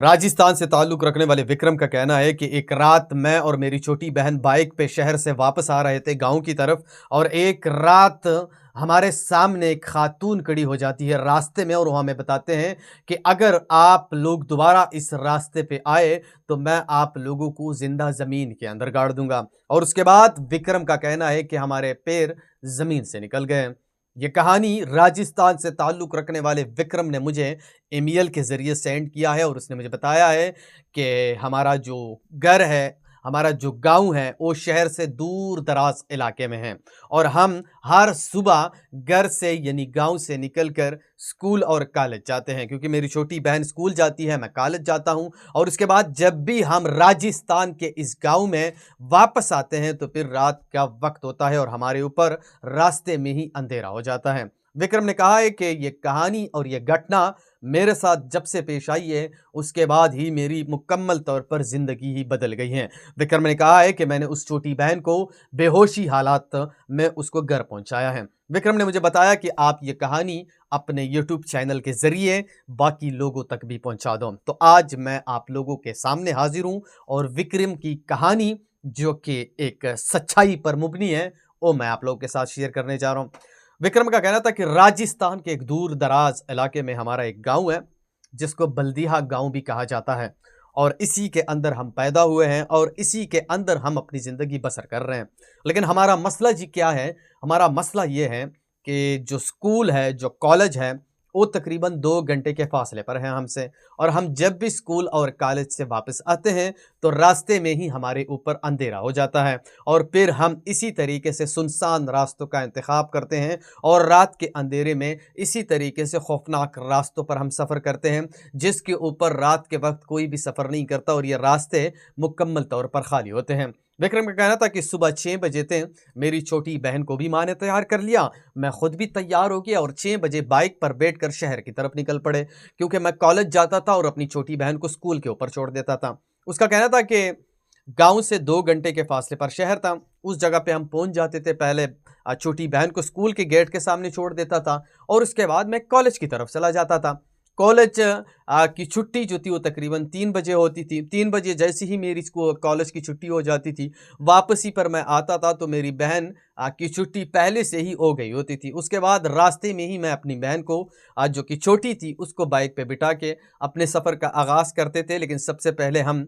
राजस्थान से ताल्लुक़ रखने वाले विक्रम का कहना है कि एक रात मैं और मेरी छोटी बहन बाइक पे शहर से वापस आ रहे थे गाँव की तरफ और एक रात हमारे सामने एक खातून खड़ी हो जाती है रास्ते में और वो हमें बताते हैं कि अगर आप लोग दोबारा इस रास्ते पे आए तो मैं आप लोगों को ज़िंदा ज़मीन के अंदर गाड़ दूँगा। और उसके बाद विक्रम का कहना है कि हमारे पैर ज़मीन से निकल गए। ये कहानी राजस्थान से ताल्लुक़ रखने वाले विक्रम ने मुझे ईमेल के ज़रिए सेंड किया है और उसने मुझे बताया है कि हमारा जो घर है, हमारा जो गाँव है, वो शहर से दूर-दराज़ इलाके में है और हम हर सुबह घर से यानी गाँव से निकल कर स्कूल और कॉलेज जाते हैं क्योंकि मेरी छोटी बहन स्कूल जाती है, मैं कॉलेज जाता हूँ और उसके बाद जब भी हम राजस्थान के इस गाँव में वापस आते हैं, तो फिर रात का वक़्त होता है और हमारे ऊपर रास्ते में ही अंधेरा हो जाता है। विक्रम ने कहा है कि ये कहानी और ये घटना मेरे साथ जब से पेश आई है, उसके बाद ही मेरी मुकम्मल तौर पर ज़िंदगी ही बदल गई है। विक्रम ने कहा है कि मैंने उस छोटी बहन को बेहोशी हालात में उसको घर पहुँचाया है। विक्रम ने मुझे बताया कि आप ये कहानी अपने यूट्यूब चैनल के ज़रिए बाकी लोगों तक भी पहुँचा दो। तो आज मैं आप लोगों के सामने हाज़िर हूँ और विक्रम की कहानी जो कि एक सच्चाई पर मुबनी है, वो मैं आप लोगों के साथ शेयर करने जा रहा हूँ। विक्रम का कहना था कि राजस्थान के एक दूर-दराज इलाके में हमारा एक गाँव है, जिसको बल्दीहा गाँव भी कहा जाता है और इसी के अंदर हम पैदा हुए हैं और इसी के अंदर हम अपनी ज़िंदगी बसर कर रहे हैं। लेकिन हमारा मसला जी क्या है? हमारा मसला ये है कि जो स्कूल है, जो कॉलेज है, वो तकरीबन 2 घंटे के फ़ासले पर है हमसे और हम जब भी स्कूल और कॉलेज से वापस आते हैं, तो रास्ते में ही हमारे ऊपर अंधेरा हो जाता है और फिर हम इसी तरीके से सुनसान रास्तों का इंतखाब करते हैं और रात के अंधेरे में इसी तरीके से खौफनाक रास्तों पर हम सफ़र करते हैं, जिसके ऊपर रात के वक़्त कोई भी सफ़र नहीं करता और ये रास्ते मुकम्मल तौर पर खाली होते हैं। विक्रम का कहना था कि सुबह 6 बजे थे, मेरी छोटी बहन को भी माँ ने तैयार कर लिया, मैं खुद भी तैयार हो गया और 6 बजे बाइक पर बैठकर शहर की तरफ निकल पड़े क्योंकि मैं कॉलेज जाता था और अपनी छोटी बहन को स्कूल के ऊपर छोड़ देता था। उसका कहना था कि गाँव से 2 घंटे के फासले पर शहर था, उस जगह पे हम पहुँच जाते थे। पहले छोटी बहन को स्कूल के गेट के सामने छोड़ देता था और उसके बाद मैं कॉलेज की तरफ चला जाता था। कॉलेज की छुट्टी जो थी वो तकरीबन 3 बजे होती थी। 3 बजे जैसे ही मेरी कॉलेज की छुट्टी हो जाती थी, वापसी पर मैं आता था तो मेरी बहन की छुट्टी पहले से ही हो गई होती थी। उसके बाद रास्ते में ही मैं अपनी बहन को जो कि छोटी थी उसको बाइक पे बिठा के अपने सफ़र का आगाज़ करते थे। लेकिन सबसे पहले हम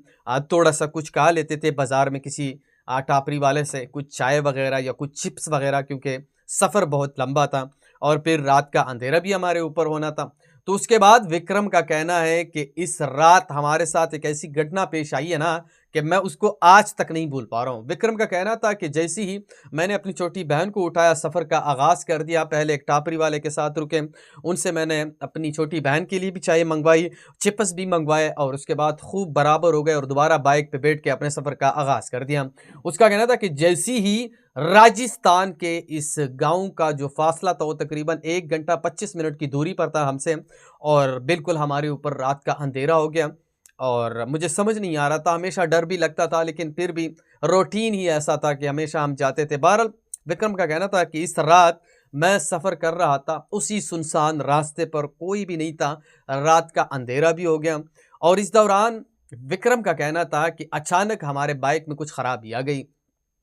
थोड़ा-सा कुछ खा लेते थे बाज़ार में किसी टापरी वाले से कुछ चाय वग़ैरह या कुछ चिप्स वग़ैरह क्योंकि सफ़र बहुत लंबा था और फिर रात का अंधेरा भी हमारे ऊपर होना था। तो उसके बाद विक्रम का कहना है कि इस रात हमारे साथ एक ऐसी घटना पेश आई है ना कि मैं उसको आज तक नहीं भूल पा रहा हूँ। विक्रम का कहना था कि जैसे ही मैंने अपनी छोटी बहन को उठाया, सफ़र का आगाज़ कर दिया, पहले एक टापरी वाले के साथ रुके, उनसे मैंने अपनी छोटी बहन के लिए भी चाय मंगवाई, चिप्स भी मंगवाए और उसके बाद खूब बराबर हो गए और दोबारा बाइक पे बैठ के अपने सफ़र का आगाज़ कर दिया। उसका कहना था कि जैसी ही राजस्थान के इस गाँव का जो फ़ासला था वो तकरीबन 1 घंटा 25 मिनट की दूरी पर था हमसे और बिल्कुल हमारे ऊपर रात का अंधेरा हो गया और मुझे समझ नहीं आ रहा था, हमेशा डर भी लगता था लेकिन फिर भी रूटीन ही ऐसा था कि हमेशा हम जाते थे। बहरहाल विक्रम का कहना था कि इस रात मैं सफ़र कर रहा था, उसी सुनसान रास्ते पर कोई भी नहीं था, रात का अंधेरा भी हो गया और इस दौरान विक्रम का कहना था कि अचानक हमारे बाइक में कुछ ख़राबी आ गई।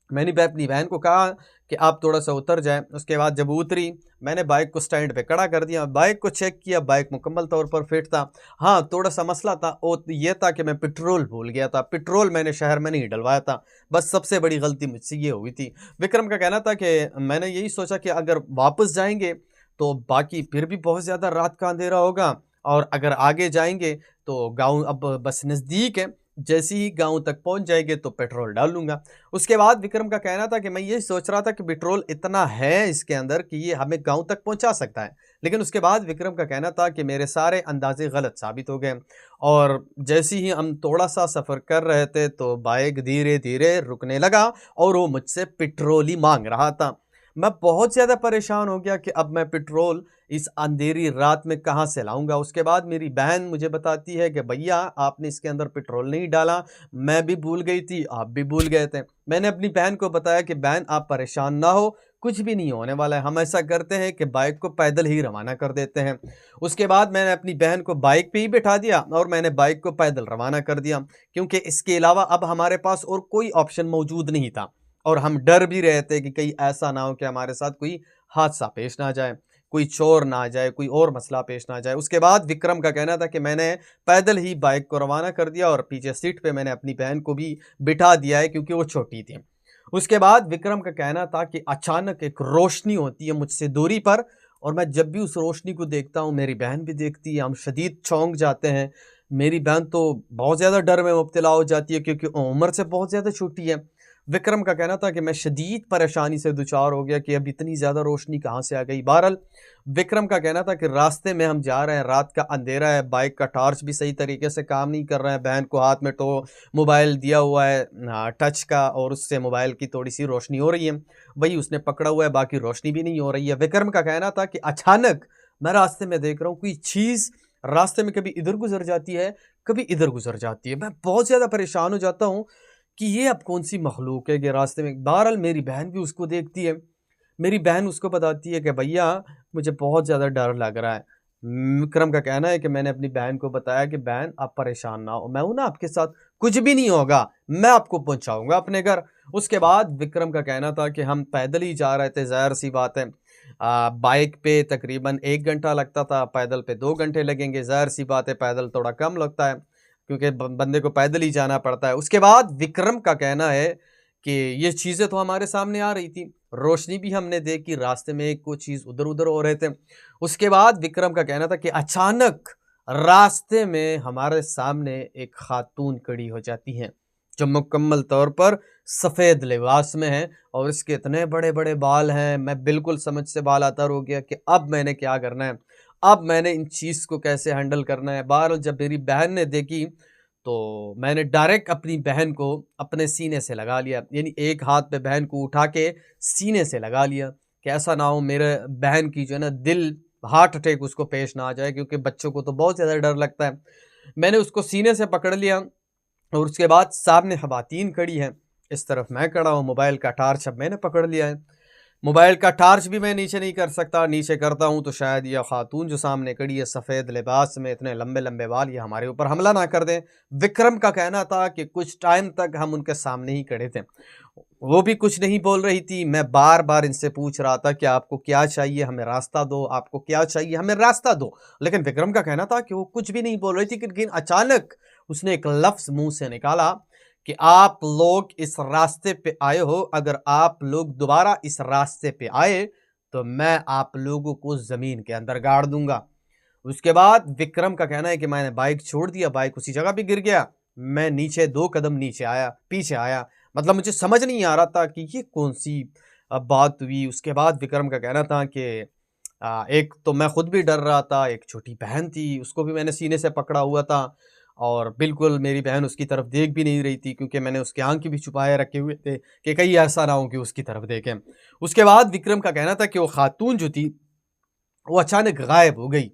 मैंने अपनी बहन को कहा कि आप थोड़ा-सा उतर जाएँ। उसके बाद जब वो उतरी, मैंने बाइक को स्टैंड पे खड़ा कर दिया। बाइक को चेक किया, बाइक मुकम्मल तौर पर फिट था। हाँ, थोड़ा-सा मसला था, वो ये था कि मैं पेट्रोल भूल गया था। पेट्रोल मैंने शहर में नहीं डलवाया था। बस सबसे बड़ी गलती मुझसे ये हुई थी। विक्रम का कहना था कि मैंने यही सोचा कि अगर वापस जाएँगे, तो बाकी फिर भी बहुत ज़्यादा रात का अंधेरा होगा और अगर आगे जाएँगे, तो गाँव अब बस नज़दीक है। जैसे ही गाँव तक पहुँच जाएँगे तो पेट्रोल डाल लूँगा। उसके बाद विक्रम का कहना था कि मैं ये सोच रहा था कि पेट्रोल इतना है इसके अंदर कि ये हमें गाँव तक पहुँचा सकता है। लेकिन उसके बाद विक्रम का कहना था कि मेरे सारे अंदाज़े गलत साबित हो गए और जैसे ही हम थोड़ा-सा सफ़र कर रहे थे तो बाइक धीरे-धीरे रुकने लगा और वो मुझसे पेट्रोल ही माँग रहा था। मैं बहुत ज़्यादा परेशान हो गया कि अब मैं पेट्रोल इस अंधेरी रात में कहाँ से लाऊँगा? उसके बाद मेरी बहन मुझे बताती है कि भैया आपने इसके अंदर पेट्रोल नहीं डाला, मैं भी भूल गई थी, आप भी भूल गए थे। मैंने अपनी बहन को बताया कि बहन आप परेशान ना हो, कुछ भी नहीं होने वाला है। हम ऐसा करते हैं कि बाइक को पैदल ही रवाना कर देते हैं। उसके बाद मैंने अपनी बहन को बाइक पे ही बिठा दिया और मैंने बाइक को पैदल रवाना कर दिया, क्योंकि इसके अलावा अब हमारे पास और कोई ऑप्शन मौजूद नहीं था। और हम डर भी रहे थे कि कहीं ऐसा ना हो कि हमारे साथ कोई हादसा पेश ना आ जाए, कोई चोर ना आ जाए, कोई और मसला पेश ना आ जाए। उसके बाद विक्रम का कहना था कि मैंने पैदल ही बाइक को रवाना कर दिया और पीछे सीट पे मैंने अपनी बहन को भी बिठा दिया है, क्योंकि वो छोटी थी। उसके बाद विक्रम का कहना था कि अचानक एक रोशनी होती है मुझसे दूरी पर, और मैं जब भी उस रोशनी को देखता हूँ, मेरी बहन भी देखती है, हम शदीद चौंक जाते हैं। मेरी बहन तो बहुत ज़्यादा डर में मुब्तला हो जाती है, क्योंकि उम्र से बहुत ज़्यादा छोटी है। विक्रम का कहना था कि मैं शदीद परेशानी से दुचार हो गया कि अब इतनी ज़्यादा रोशनी कहाँ से आ गई। बहरहाल विक्रम का कहना था कि रास्ते में हम जा रहे हैं, रात का अंधेरा है, बाइक का टॉर्च भी सही तरीके से काम नहीं कर रहा है, बहन को हाथ में तो मोबाइल दिया हुआ है टच का, और उससे मोबाइल की थोड़ी सी रोशनी हो रही है, वही उसने पकड़ा हुआ है, बाकी रोशनी भी नहीं हो रही है। विक्रम का कहना था कि अचानक मैं रास्ते में देख रहा हूँ कोई चीज़ रास्ते में कभी इधर गुजर जाती है, कभी इधर गुजर जाती है। मैं बहुत ज़्यादा परेशान हो जाता हूँ कि ये अब कौन सी मखलूक है कि रास्ते में। बहरहाल मेरी बहन भी उसको देखती है, मेरी बहन उसको बताती है कि भैया मुझे बहुत ज़्यादा डर लग रहा है। विक्रम का कहना है कि मैंने अपनी बहन को बताया कि बहन आप परेशान ना हो, मैं हूं ना आपके साथ, कुछ भी नहीं होगा, मैं आपको पहुंचाऊंगा अपने घर। उसके बाद विक्रम का कहना था कि हम पैदल ही जा रहे थे, जाहिर सी बात है बाइक पे तकरीबन 1 घंटा लगता था, पैदल पे 2 घंटे लगेंगे। जाहिर सी बात है पैदल थोड़ा कम लगता है, क्योंकि बंदे को पैदल ही जाना पड़ता है। उसके बाद विक्रम का कहना है कि ये चीज़ें तो हमारे सामने आ रही थी, रोशनी भी हमने देखी, रास्ते में कुछ चीज़ उधर उधर हो रहे थे। उसके बाद विक्रम का कहना था कि अचानक रास्ते में हमारे सामने एक खातून खड़ी हो जाती हैं, जो मुकम्मल तौर पर सफ़ेद लिबास में है, और इसके इतने बड़े बड़े बाल हैं, मैं बिल्कुल समझ से बालातर हो गया कि अब मैंने क्या करना है, अब मैंने इन चीज़ को कैसे हैंडल करना है। बहरहाल जब मेरी बहन ने देखी तो मैंने डायरेक्ट अपनी बहन को अपने सीने से लगा लिया, यानी एक हाथ पे बहन को उठा के सीने से लगा लिया कि ऐसा ना हो मेरे बहन की जो है ना दिल हार्ट अटैक उसको पेश ना आ जाए, क्योंकि बच्चों को तो बहुत ज़्यादा डर लगता है। मैंने उसको सीने से पकड़ लिया, और उसके बाद सामने ख़वातीन खड़ी हैं, इस तरफ मैं खड़ा हूँ, मोबाइल का टार्च अब मैंने पकड़ लिया है। मोबाइल का टार्च भी मैं नीचे नहीं कर सकता, नीचे करता हूँ तो शायद यह खातून जो सामने खड़ी है सफ़ेद लिबास में, इतने लंबे लंबे बाल, ये हमारे ऊपर हमला ना कर दें। विक्रम का कहना था कि कुछ टाइम तक हम उनके सामने ही खड़े थे, वो भी कुछ नहीं बोल रही थी। मैं बार बार इनसे पूछ रहा था कि आपको क्या चाहिए, हमें रास्ता दो, आपको क्या चाहिए, हमें रास्ता दो। लेकिन विक्रम का कहना था कि वो कुछ भी नहीं बोल रही थी। लेकिन अचानक उसने एक लफ्ज़ मुंह से निकाला कि आप लोग इस रास्ते पे आए हो, अगर आप लोग दोबारा इस रास्ते पे आए तो मैं आप लोगों को ज़मीन के अंदर गाड़ दूंगा। उसके बाद विक्रम का कहना है कि मैंने बाइक छोड़ दिया, बाइक उसी जगह पे गिर गया, मैं नीचे 2 कदम नीचे आया, पीछे आया। मतलब मुझे समझ नहीं आ रहा था कि ये कौन सी बात हुई। उसके बाद विक्रम का कहना था कि एक तो मैं खुद भी डर रहा था, एक छोटी बहन थी, उसको भी मैंने सीने से पकड़ा हुआ था, और बिल्कुल मेरी बहन उसकी तरफ देख भी नहीं रही थी, क्योंकि मैंने उसके आँख भी छुपाए रखे हुए थे कि कहीं ऐसा ना हो कि उसकी तरफ देखें। उसके बाद विक्रम का कहना था कि वो खातून जो थी वो अचानक गायब हो गई।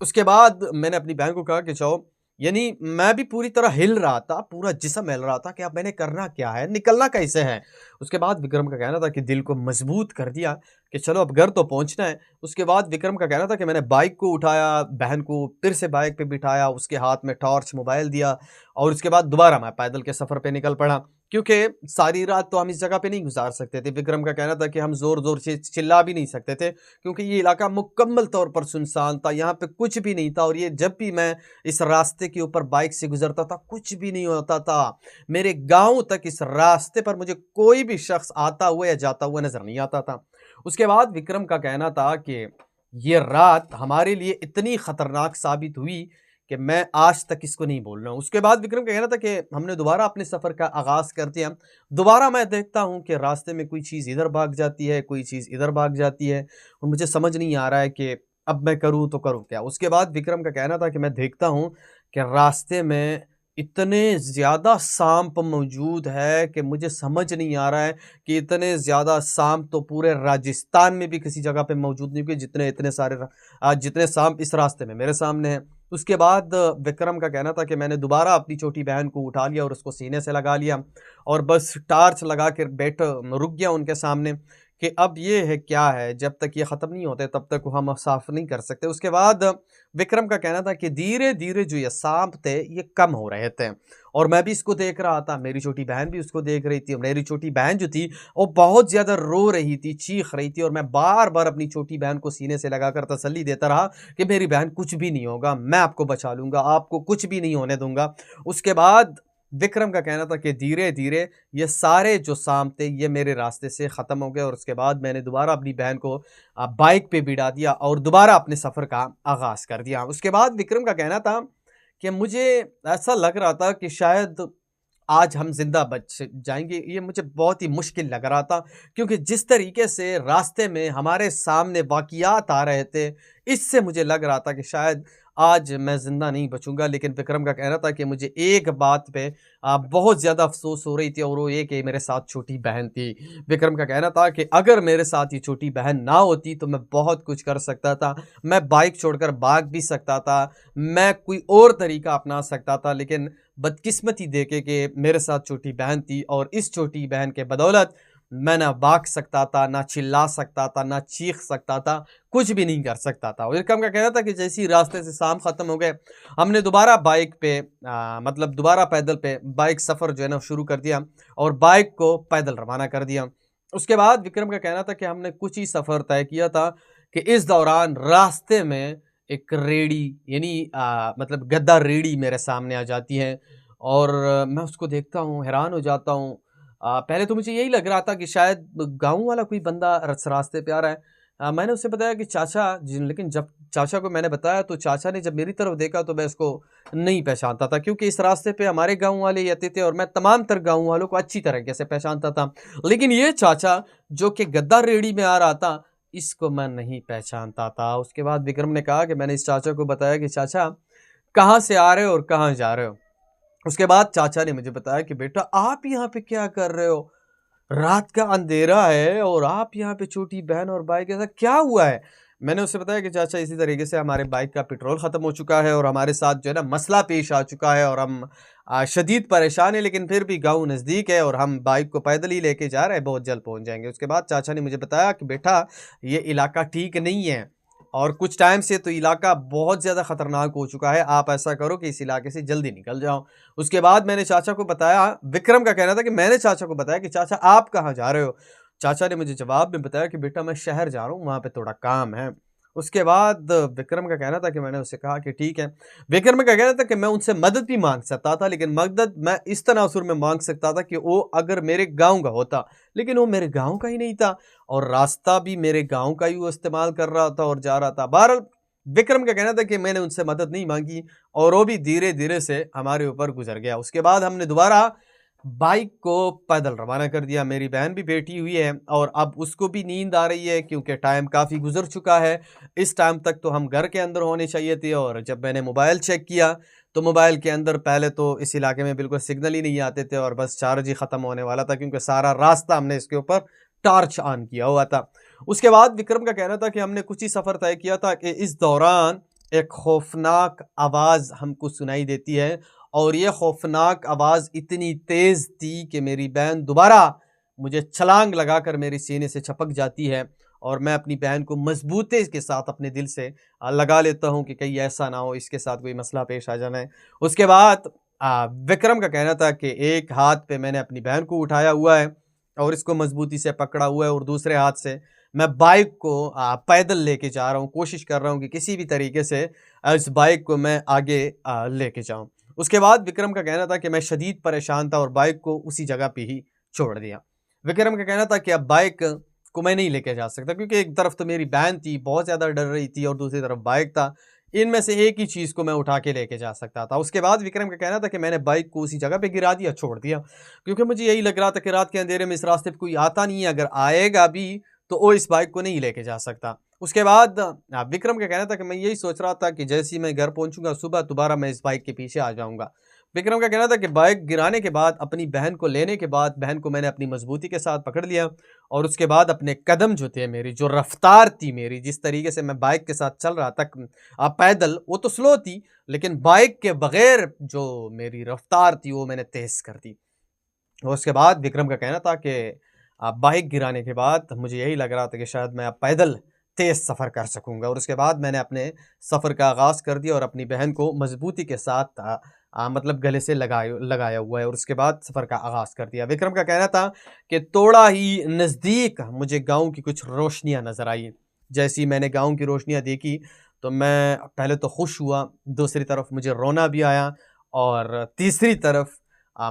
उसके बाद मैंने अपनी बहन को कहा कि जाओ, यानी मैं भी पूरी तरह हिल रहा था, पूरा जिस्म हिल रहा था कि अब मैंने करना क्या है, निकलना कैसे है। उसके बाद विक्रम का कहना था कि दिल को मजबूत कर दिया कि चलो अब घर तो पहुंचना है। उसके बाद विक्रम का कहना था कि मैंने बाइक को उठाया, बहन को फिर से बाइक पे बिठाया, उसके हाथ में टॉर्च मोबाइल दिया, और उसके बाद दोबारा मैं पैदल के सफ़र पे निकल पड़ा, क्योंकि सारी रात तो हम इस जगह पे नहीं गुजार सकते थे। विक्रम का कहना था कि हम ज़ोर ज़ोर से चिल्ला भी नहीं सकते थे, क्योंकि ये इलाका मुकम्मल तौर पर सुनसान था, यहाँ पे कुछ भी नहीं था। और ये जब भी मैं इस रास्ते के ऊपर बाइक से गुजरता था कुछ भी नहीं होता था। मेरे गांव तक इस रास्ते पर मुझे कोई भी शख्स आता हुआ या जाता हुआ नजर नहीं आता था। उसके बाद विक्रम का कहना था कि ये रात हमारे लिए इतनी खतरनाक साबित हुई कि मैं आज तक इसको नहीं भूल रहा हूँ। उसके बाद विक्रम का कहना था कि हमने दोबारा अपने सफ़र का आगाज़ करते हैं। दोबारा मैं देखता हूँ कि रास्ते में कोई चीज़ इधर भाग जाती है, कोई चीज़ इधर भाग जाती है, और मुझे समझ नहीं आ रहा है कि अब मैं करूँ तो करूँ क्या। उसके बाद विक्रम का कहना था कि मैं देखता हूँ कि रास्ते में इतने ज़्यादा सांप मौजूद है कि मुझे समझ नहीं आ रहा है कि इतने ज़्यादा सांप तो पूरे राजस्थान में भी किसी जगह पे मौजूद नहीं, क्योंकि जितने सांप इस रास्ते में मेरे सामने हैं। उसके बाद विक्रम का कहना था कि मैंने दोबारा अपनी छोटी बहन को उठा लिया और उसको सीने से लगा लिया, और बस टार्च लगा कर रुक गया उनके सामने कि अब ये है क्या है, जब तक ये ख़त्म नहीं होते तब तक वो हम साफ़ नहीं कर सकते। उसके बाद विक्रम का कहना था कि धीरे-धीरे जो ये साँप थे ये कम हो रहे थे और मैं भी इसको देख रहा था, मेरी छोटी बहन भी उसको देख रही थी और मेरी छोटी बहन जो थी वो बहुत ज़्यादा रो रही थी, चीख रही थी और मैं बार-बार अपनी छोटी बहन को सीने से लगाकर तसल्ली देता रहा कि मेरी बहन कुछ भी नहीं होगा, मैं आपको बचा लूँगा, आपको कुछ भी नहीं होने दूँगा। उसके बाद विक्रम का कहना था कि धीरे-धीरे ये सारे जो साँप थे ये मेरे रास्ते से ख़त्म हो गए और उसके बाद मैंने दोबारा अपनी बहन को बाइक पे बिठा दिया और दोबारा अपने सफ़र का आगाज़ कर दिया। उसके बाद विक्रम का कहना था कि मुझे ऐसा लग रहा था कि शायद आज हम ज़िंदा बच जाएँगे, ये मुझे बहुत ही मुश्किल लग रहा था क्योंकि जिस तरीके से रास्ते में हमारे सामने वाक़ियात आ रहे थे, इससे मुझे लग रहा था कि शायद आज मैं ज़िंदा नहीं बचूँगा। लेकिन विक्रम का कहना था कि मुझे एक बात पे बहुत ज़्यादा अफ़सोस हो रही थी और वो ये कि मेरे साथ छोटी बहन थी। विक्रम का कहना था कि अगर मेरे साथ ये छोटी बहन ना होती तो मैं बहुत कुछ कर सकता था। मैं बाइक छोड़कर भाग भी सकता था, मैं कोई और तरीका अपना सकता था, लेकिन बदकिस्मती देखे कि मेरे साथ छोटी बहन थी और इस छोटी बहन के बदौलत मैं ना भाग सकता था, ना चिल्ला सकता था, ना चीख सकता था, कुछ भी नहीं कर सकता था। विक्रम का कहना था कि जैसे ही रास्ते से शाम ख़त्म हो गए, हमने दोबारा बाइक पे मतलब दोबारा पैदल पे बाइक सफ़र जो है ना शुरू कर दिया और बाइक को पैदल रवाना कर दिया। उसके बाद विक्रम का कहना था कि हमने कुछ ही सफ़र तय किया था कि इस दौरान रास्ते में एक रेहड़ी यानी मतलब गद्दा रेहड़ी मेरे सामने आ जाती है और मैं उसको देखता हूँ, हैरान हो जाता हूँ। पहले तो मुझे यही लग रहा था कि शायद गाँव वाला कोई बंदा रास्ते पे आ रहा है। मैंने उससे बताया कि चाचा जी, लेकिन जब चाचा को मैंने बताया तो चाचा ने जब मेरी तरफ देखा तो मैं इसको नहीं पहचानता था क्योंकि इस रास्ते पे हमारे गाँव वाले ही आते थे और मैं तमाम तर गाँव वालों को अच्छी तरीके से पहचानता था। लेकिन ये चाचा जो कि गद्दा रेहड़ी में आ रहा था, इसको मैं नहीं पहचानता था। उसके बाद विक्रम ने कहा कि मैंने इस चाचा को बताया कि चाचा कहाँ से आ रहे हो और कहाँ जा रहे हो? उसके बाद चाचा ने मुझे बताया कि बेटा आप यहाँ पे क्या कर रहे हो? रात का अंधेरा है और आप यहाँ पे छोटी बहन और भाई के साथ क्या हुआ है? मैंने उससे बताया कि चाचा इसी तरीके से हमारे बाइक का पेट्रोल ख़त्म हो चुका है और हमारे साथ जो है ना मसला पेश आ चुका है और हम शदीद परेशान हैं, लेकिन फिर भी गाँव नज़दीक है और हम बाइक को पैदल ही लेके जा रहे हैं, बहुत जल्द पहुँच जाएँगे। उसके बाद चाचा ने मुझे बताया कि बेटा ये इलाका ठीक नहीं है और कुछ टाइम से तो इलाका बहुत ज़्यादा ख़तरनाक हो चुका है, आप ऐसा करो कि इस इलाके से जल्दी निकल जाओ। उसके बाद मैंने चाचा को बताया, विक्रम का कहना था कि मैंने चाचा को बताया कि चाचा आप कहाँ जा रहे हो? चाचा ने मुझे जवाब में बताया कि बेटा मैं शहर जा रहा हूँ, वहाँ पे थोड़ा काम है। उसके बाद विक्रम का कहना था कि मैंने उससे कहा कि ठीक है। विक्रम का कहना था कि मैं उनसे मदद भी माँग सकता था, लेकिन मदद मैं इस तनासुर में माँग सकता था कि वो अगर मेरे गाँव का होता, लेकिन वो मेरे गाँव का ही नहीं था और रास्ता भी मेरे गाँव का ही वो इस्तेमाल कर रहा था और जा रहा था। बहरहाल विक्रम का कहना था कि मैंने उनसे मदद नहीं माँगी और वो भी धीरे-धीरे से हमारे ऊपर गुज़र गया। उसके बाद हमने दोबारा बाइक को पैदल रवाना कर दिया। मेरी बहन भी बैठी हुई है और अब उसको भी नींद आ रही है क्योंकि टाइम काफ़ी गुज़र चुका है। इस टाइम तक तो हम घर के अंदर होने चाहिए थे और जब मैंने मोबाइल चेक किया, तो मोबाइल के अंदर पहले तो इस इलाके में बिल्कुल सिग्नल ही नहीं आते थे और बस चार्ज ही ख़त्म होने वाला था क्योंकि सारा रास्ता हमने इसके ऊपर टॉर्च ऑन किया हुआ था। उसके बाद विक्रम का कहना था कि हमने कुछ ही सफ़र तय किया था कि इस दौरान एक खौफ़नाक आवाज़ हमको सुनाई देती है और ये खौफ़नाक आवाज़ इतनी तेज़ थी कि मेरी बहन दोबारा मुझे छलांग लगाकर मेरे सीने से चिपक जाती है और मैं अपनी बहन को मज़बूती के साथ अपने दिल से लगा लेता हूँ कि कहीं ऐसा ना हो इसके साथ कोई मसला पेश आ जाना है। उसके बाद विक्रम का कहना था कि एक हाथ पे मैंने अपनी बहन को उठाया हुआ है और इसको मज़बूती से पकड़ा हुआ है और दूसरे हाथ से मैं बाइक को पैदल लेके जा रहा हूँ, कोशिश कर रहा हूँ कि किसी भी तरीके से इस बाइक को मैं आगे लेके जाऊँ। उसके बाद विक्रम का कहना था कि मैं शदीद परेशान था और बाइक को उसी जगह पे ही छोड़ दिया। विक्रम का कहना था कि अब बाइक को मैं नहीं लेके जा सकता क्योंकि एक तरफ तो मेरी बहन थी, बहुत ज़्यादा डर रही थी और दूसरी तरफ बाइक था। इनमें से एक ही चीज़ को मैं उठा के लेके जा सकता था। उसके बाद विक्रम का कहना था कि मैंने बाइक को उसी जगह पे गिरा दिया, छोड़ दिया क्योंकि मुझे यही लग रहा था कि रात के अंधेरे में इस रास्ते पे कोई आता नहीं है, अगर आएगा भी तो वो इस बाइक को नहीं लेके जा सकता। उसके बाद विक्रम का कहना था कि मैं यही सोच रहा था कि जैसे ही मैं घर पहुँचूँगा सुबह दोबारा मैं इस बाइक के पीछे आ जाऊँगा। विक्रम का कहना था कि बाइक गिराने के बाद अपनी बहन को लेने के बाद बहन को मैंने अपनी मज़बूती के साथ पकड़ लिया और उसके बाद अपने कदम जो थे मेरी जो रफ़्तार थी मेरी जिस तरीके से मैं बाइक के साथ चल रहा था पैदल वो तो स्लो थी लेकिन बाइक के बग़ैर जो मेरी रफ़्तार थी वो मैंने तेज़ कर दी। और उसके बाद विक्रम का कहना था कि बाइक गिराने के बाद मुझे यही लग रहा था कि शायद मैं अब पैदल तेज़ सफ़र कर सकूँगा और उसके बाद मैंने अपने सफ़र का आगाज़ कर दिया और अपनी बहन को मज़बूती के साथ मतलब गले से लगाया हुआ है और उसके बाद सफ़र का आगाज़ कर दिया। विक्रम का कहना था कि थोड़ा ही नज़दीक मुझे गाँव की कुछ रोशनियाँ नज़र आई। जैसे ही मैंने गाँव की रोशनियाँ देखी, तो मैं पहले तो खुश हुआ, दूसरी तरफ मुझे रोना भी आया और तीसरी तरफ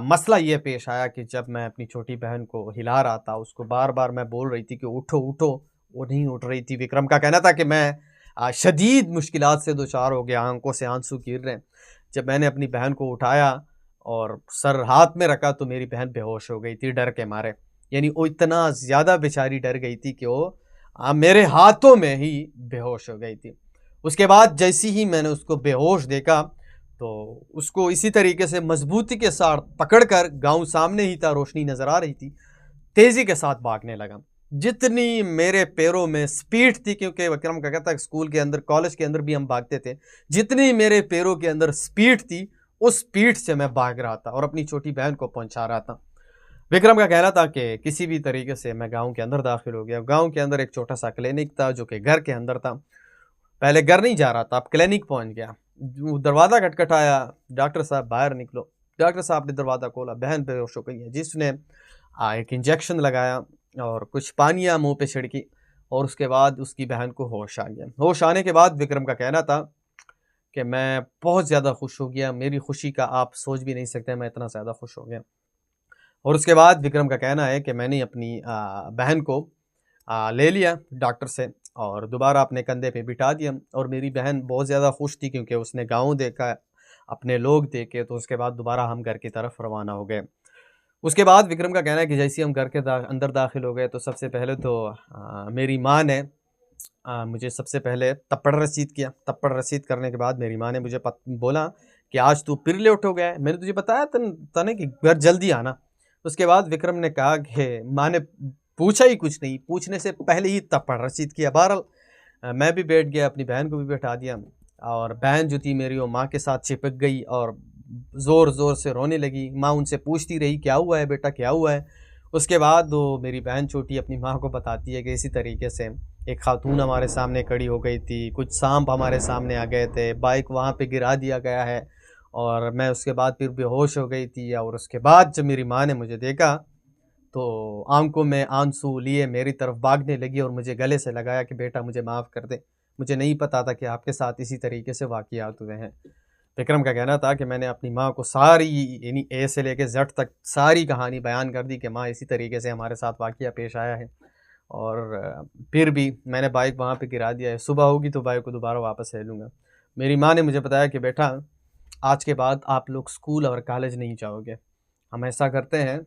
मसला ये पेश आया कि जब मैं अपनी छोटी बहन को हिला रहा था, उसको बार-बार मैं बोल रही थी कि उठो, उठो, वो नहीं उठ रही थी। विक्रम का कहना था कि मैं शदीद मुश्किलात से दो-चार हो गया, आँखों से आँसू गिर रहे हैं। जब मैंने अपनी बहन को उठाया और सर हाथ में रखा, तो मेरी बहन बेहोश हो गई थी डर के मारे। यानी वो इतना ज़्यादा बेचारी डर गई थी कि वो मेरे हाथों में ही बेहोश हो गई थी। उसके बाद जैसे ही मैंने उसको बेहोश देखा, तो उसको इसी तरीके से मज़बूती के साथ पकड़कर, गाँव सामने ही था, रोशनी नज़र आ रही थी, तेज़ी के साथ भागने लगा। जितनी मेरे पैरों में स्पीड थी, क्योंकि विक्रम का कहता है स्कूल के अंदर, कॉलेज के अंदर भी हम भागते थे, जितनी मेरे पैरों के अंदर स्पीड थी, उस स्पीड से मैं भाग रहा था और अपनी छोटी बहन को पहुँचा रहा था। विक्रम का कहना था कि किसी भी तरीके से मैं गाँव के अंदर दाखिल हो गया। गाँव के अंदर एक छोटा-सा क्लिनिक था, जो कि घर के अंदर था। पहले घर नहीं जा रहा था, अब क्लिनिक पहुँच गया। जो दरवाज़ा खटखटाया, डॉक्टर साहब बाहर निकलो। डॉक्टर साहब ने दरवाज़ा खोला, बहन बेहोश हो गई है, जिसने एक इंजेक्शन लगाया और कुछ पानियाँ मुँह पे छिड़की और उसके बाद उसकी बहन को होश आ गया। होश आने के बाद विक्रम का कहना था कि मैं बहुत ज़्यादा खुश हो गया, मेरी खुशी का आप सोच भी नहीं सकते, मैं इतना ज़्यादा खुश हो गया। और उसके बाद विक्रम का कहना है कि मैंने अपनी बहन को ले लिया डॉक्टर से और दोबारा अपने कंधे पे बिठा दिया और मेरी बहन बहुत ज़्यादा खुश थी, क्योंकि उसने गाँव देखा, अपने लोग देखे, तो उसके बाद दोबारा हम घर की तरफ रवाना हो गए। उसके बाद विक्रम का कहना है कि जैसे ही हम घर के अंदर दाखिल हो गए, तो सबसे पहले तो मेरी माँ ने मुझे सबसे पहले थप्पड़ रसीद किया। थप्पड़ रसीद करने के बाद मेरी माँ ने मुझे बोला कि आज तू फिर लेट हो गया है, मैंने तुझे बताया था ना कि घर जल्दी आना। उसके बाद विक्रम ने कहा कि माँ ने पूछा ही कुछ नहीं, पूछने से पहले ही थप्पड़ रसीद किया। बहरहाल मैं भी बैठ गया, अपनी बहन को भी बैठा दिया और बहन जो थी मेरी, वो माँ के साथ चिपक गई और ज़ोर-ज़ोर से रोने लगी। माँ उनसे पूछती रही, क्या हुआ है बेटा, क्या हुआ है? उसके बाद वो मेरी बहन छोटी अपनी माँ को बताती है कि इसी तरीके से एक खातून हमारे सामने खड़ी हो गई थी, कुछ सांप हमारे सामने आ गए थे, बाइक वहाँ पे गिरा दिया गया है और मैं उसके बाद फिर बेहोश हो गई थी। और उसके बाद जब मेरी माँ ने मुझे देखा, तो आँखों में आंसू लिए मेरी तरफ भागने लगी और मुझे गले से लगाया कि बेटा मुझे माफ़ कर दे, मुझे नहीं पता था कि आपके साथ इसी तरीके से वाक़ियात हुए हैं। विक्रम का कहना था कि मैंने अपनी माँ को सारी, यानी ए से लेके ज़ेड तक सारी कहानी बयान कर दी कि माँ इसी तरीके से हमारे साथ वाक़या पेश आया है और फिर भी मैंने बाइक वहाँ पे गिरा दिया है, सुबह होगी तो बाइक को दोबारा वापस ले लूँगा। मेरी माँ ने मुझे बताया कि बेटा आज के बाद आप लोग स्कूल और कॉलेज नहीं जाओगे, हम ऐसा करते हैं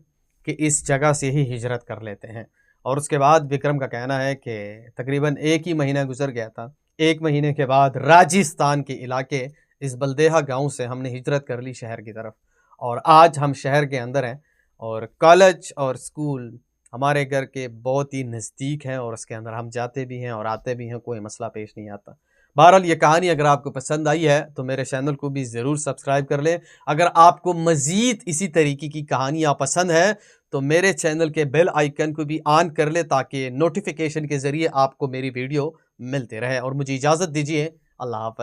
कि इस जगह से ही हिजरत कर लेते हैं। और उसके बाद विक्रम का कहना है कि तकरीबन 1 ही महीना गुज़र गया था। 1 महीने के बाद राजस्थान के इलाके इस बलदेहा गाँव से हमने हिजरत कर ली शहर की तरफ और आज हम शहर के अंदर हैं और कॉलेज और स्कूल हमारे घर के बहुत ही नज़दीक हैं और उसके अंदर हम जाते भी हैं और आते भी हैं, कोई मसला पेश नहीं आता। बहरहाल ये कहानी अगर आपको पसंद आई है तो मेरे चैनल को भी ज़रूर सब्सक्राइब कर लें। अगर आपको मज़ीद इसी तरीके की कहानियाँ पसंद है तो मेरे चैनल के बेल आइकन को भी ऑन कर लें ताकि नोटिफिकेशन के ज़रिए आपको मेरी वीडियो मिलते रहे और मुझे इजाज़त दीजिए। अल्लाह हाफ़िज़।